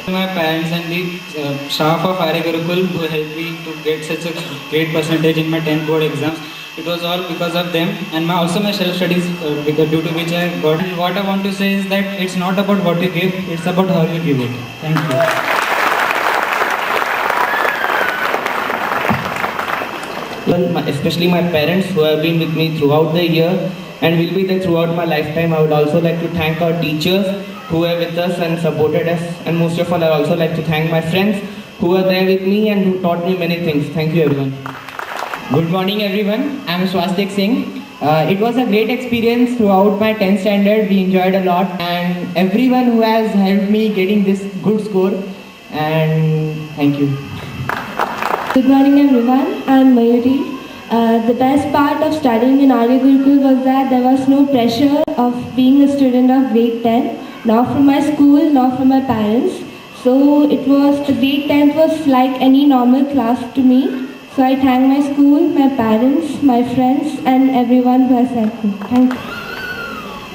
My parents and the staff of Arya Gurukul who helped me to get such a great percentage in my 10th board exams. It was all because of them and also my self studies because due to which I got. And what I want to say is that it's not about what you give, it's about how you give it. Thank you. Especially my parents who have been with me throughout the year and will be there throughout my lifetime. I would also like to thank our teachers who were with us and supported us, and most of all I also like to thank my friends who were there with me and who taught me many things. Thank you everyone. Good morning everyone. I am Swastik Singh. It was a great experience throughout my 10th standard. We enjoyed a lot and everyone who has helped me getting this good score, and thank you. Good morning everyone, I am Mayuri. The best part of studying in Arya Gurukul was that there was no pressure of being a student of grade 10, not from my school, nor from my parents. So the grade 10th was like any normal class to me. So I thank my school, my parents, my friends and everyone who has helped me. Thank you.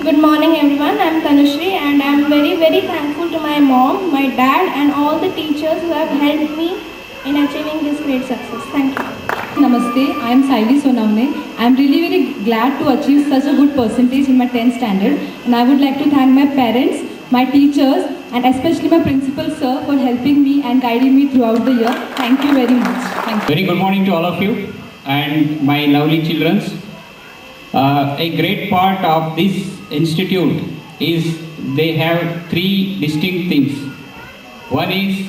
Good morning everyone, I am Tanushri and I am very thankful to my mom, my dad and all the teachers who have helped me in achieving this great success. Thank you. Namaste, I am Saili Sonamne. I am really very glad to achieve such a good percentage in my 10th standard, and I would like to thank my parents, my teachers and especially my principal sir for helping me and guiding me throughout the year. Thank you very much. Thank you. Very good morning to all of you and my lovely children. A great part of this institute is they have three distinct things. One is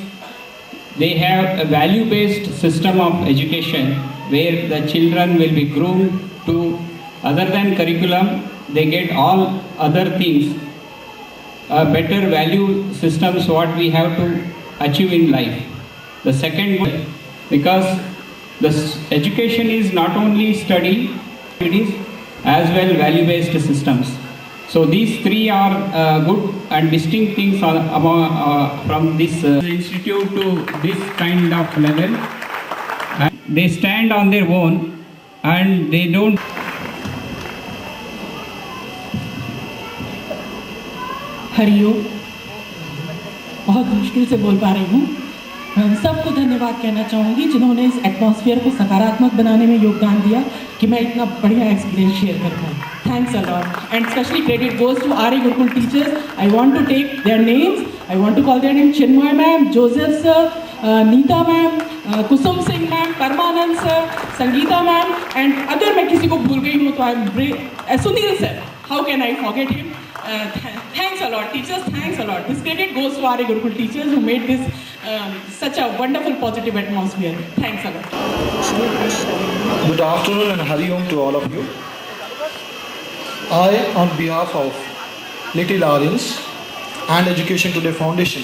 they have a value-based system of education where the children will be groomed to, other than curriculum, they get all other things, better value systems what we have to achieve in life. The second one, because this education is not only study, it is as well value-based systems. So these three are good and distinct things from this institute to this kind of level. And they stand on their own and they don't. Hariom, बहुत मुश्किल से बोल पा रही हूँ। सबको धन्यवाद कहना चाहूँगी जिन्होंने इस एटमॉस्फेयर को सकारात्मक बनाने में योगदान दिया कि मैं इतना बढ़िया एक्सपीरियंस शेयर कर पाऊँ. Thanks a lot, and especially credit goes to Arya Gurukul teachers. I want to take their names. I want to call their names: Chinmoy ma'am, Joseph sir, Neeta ma'am, Kusum Singh ma'am, Parmanand sir, Sangeeta ma'am, and अगर मैं किसी को भूल गई हूँ तो I'm Sunil sir. How can I forget him? Thanks a lot, teachers. Thanks a lot. This credit goes to Arya Gurukul teachers who made this such a wonderful, positive atmosphere. Thanks a lot. Good afternoon and Hari Om to all of you. I, on behalf of Little Aryans and Education Today Foundation,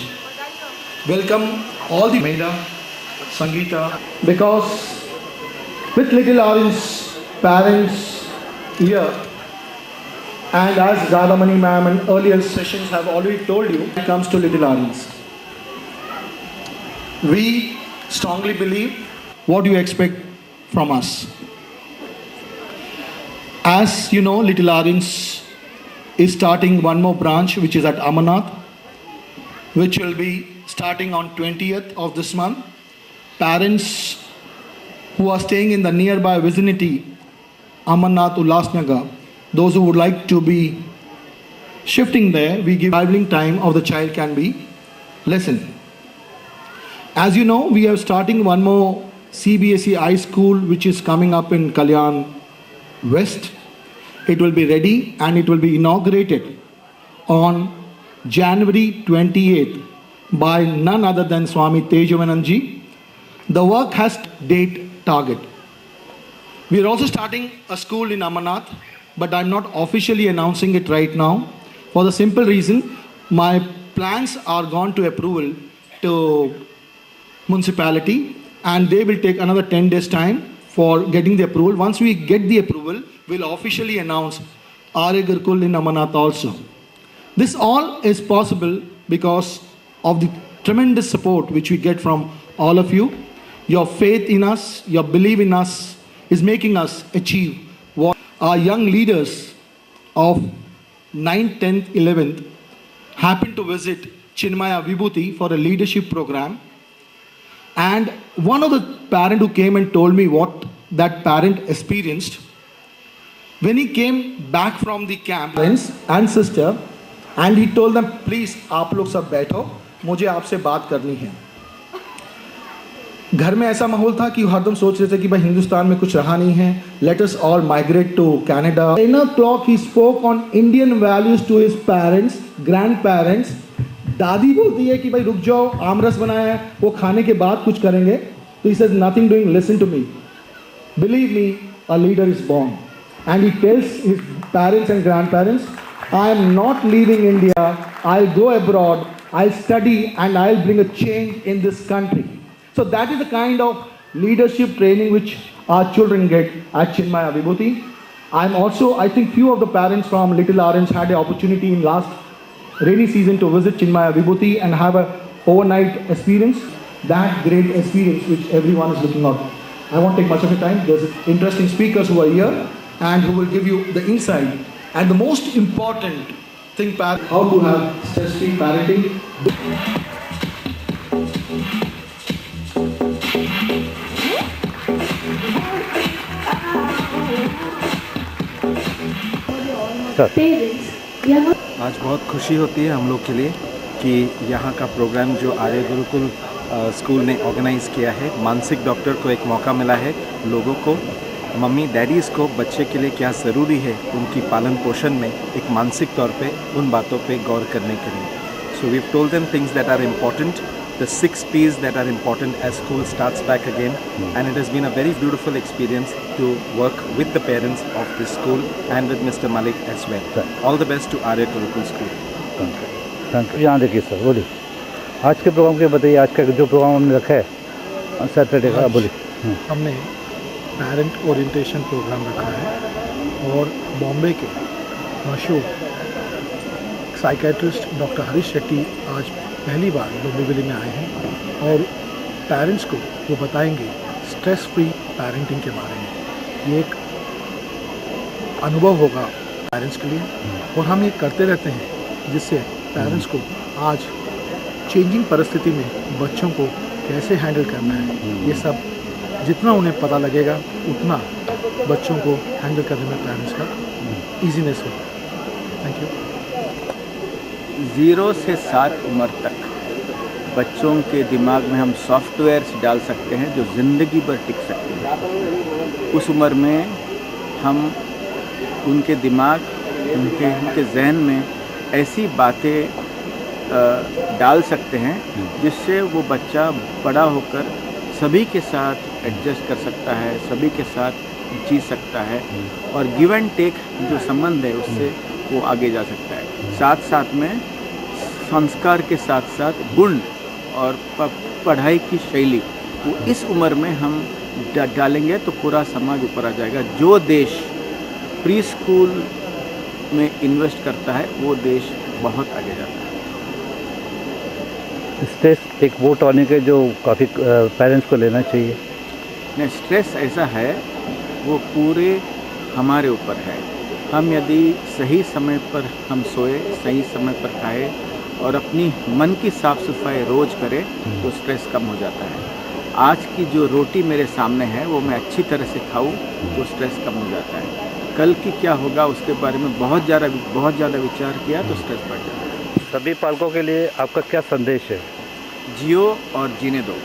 welcome all the Meda, Sangeeta, because with Little Aryans parents here, and as Radhamani ma'am and earlier sessions have already told you, it comes to Little Aryans. We strongly believe what you expect from us. As you know, Little Aryans is starting one more branch which is at Amarnath, which will be starting on 20th of this month. Parents who are staying in the nearby vicinity, Amarnath, Ulhasnagar, those who would like to be shifting there, we give traveling time of the child can be lessened. As you know, we are starting one more CBSE high school which is coming up in Kalyan West. It will be ready and it will be inaugurated on January 28th by none other than Swami Tejavananji. The work has date target. We are also starting a school in Amarnath, but I'm not officially announcing it right now for the simple reason my plans are gone to approval to municipality and they will take another 10 days time for getting the approval. Once we get the approval, we'll officially announce Arya Gurukul in Amarnath also. This all is possible because of the tremendous support which we get from all of you. Your faith in us, your belief in us is making us achieve what our young leaders of 9th, 10th, 11th happened to visit Chinmaya Vibhuti for a leadership program. And one of the parent who came and told me what that parent experienced when he came back from the camp, friends and sister, and he told them, please आप लोग सब बैठो, मुझे आपसे बात करनी है. घर में ऐसा माहौल था कि हरदम सोच रहे थे कि भाई हिंदुस्तान में कुछ रहा नहीं है, let us all migrate to Canada. 10 o'clock he spoke on Indian values to his parents, grandparents. दादी बोलती है कि भाई रुक जाओ, आमरस बनाया है, वो खाने के बाद कुछ करेंगे. तो he says nothing doing, listen to me. Believe me, a leader is born. And he tells his parents and grandparents, I am not leaving India, I'll go abroad, I'll study and I'll bring a change in this country. So that is the kind of leadership training which our children get at Chinmaya Vibhuti. I think few of the parents from Little Orange had the opportunity in last rainy season to visit Chinmaya Vibhuti and have a overnight experience, that great experience which everyone is looking out. I won't take much of your time. There's interesting speakers who are here and who will give you the insight. And the most important thing, how to have stress-free parenting. आज बहुत खुशी होती है हम लोग के लिए कि यहाँ का प्रोग्राम जो आर्य गुरुकुल स्कूल ने ऑर्गेनाइज़ किया है, मानसिक डॉक्टर को एक मौका मिला है लोगों को, मम्मी डैडीज़ को बच्चे के लिए क्या ज़रूरी है उनकी पालन पोषण में एक मानसिक तौर पे उन बातों पे गौर करने के लिए. So we told them things that are important, the 6 P's that are important as school starts back again, and it has been a very beautiful experience to work with the parents of this school and with Mr. Malik as well. All the best to Arya Gurukul School. Thank you. यहाँ देखिए sir, बोलिए आज के programme के बताइए. आज का जो प्रोग्राम हमने रखा है सैटरडे का, बोलिए. हमने पेरेंट ओरिएंटेशन प्रोग्राम रखा है और बॉम्बे के मशहूर साइकेट्रिस्ट डॉक्टर हरीश शेट्टी आज पहली बार डोंबिवली में आए हैं और पेरेंट्स को वो बताएंगे स्ट्रेस फ्री पेरेंटिंग के बारे में. ये एक अनुभव होगा पेरेंट्स के लिए और हम ये करते रहते हैं जिससे पेरेंट्स को आज चेंजिंग परिस्थिति में बच्चों को कैसे हैंडल करना है, ये सब जितना उन्हें पता लगेगा उतना बच्चों को हैंडल करने में पेरेंट्स का ईजीनेस होगा. Thank you. 0 से 7 उम्र तक बच्चों के दिमाग में हम सॉफ्टवेयर्स डाल सकते हैं जो ज़िंदगी भर टिक सकते हैं. उस उम्र में हम उनके दिमाग, उनके जहन में ऐसी बातें डाल सकते हैं जिससे वो बच्चा बड़ा होकर सभी के साथ एडजस्ट कर सकता है, सभी के साथ जी सकता है और गिव एंड टेक जो संबंध है उससे वो आगे जा सकता है. साथ साथ में संस्कार के साथ साथ गुण और पढ़ाई की शैली वो इस उम्र में हम डालेंगे तो पूरा समाज ऊपर आ जाएगा. जो देश प्री स्कूल में इन्वेस्ट करता है वो देश बहुत आगे जाता है. स्ट्रेस एक वो टॉनिक है जो काफ़ी पेरेंट्स को लेना चाहिए. नहीं, स्ट्रेस ऐसा है वो पूरे हमारे ऊपर है. हम यदि सही समय पर हम सोए, सही समय पर खाए और अपनी मन की साफ़ सफाई रोज़ करें तो स्ट्रेस कम हो जाता है. आज की जो रोटी मेरे सामने है वो मैं अच्छी तरह से खाऊं तो स्ट्रेस कम हो जाता है. कल की क्या होगा उसके बारे में बहुत ज़्यादा विचार किया तो स्ट्रेस बढ़ जाता है. सभी पालकों के लिए आपका क्या संदेश है? जियो और जीने दो.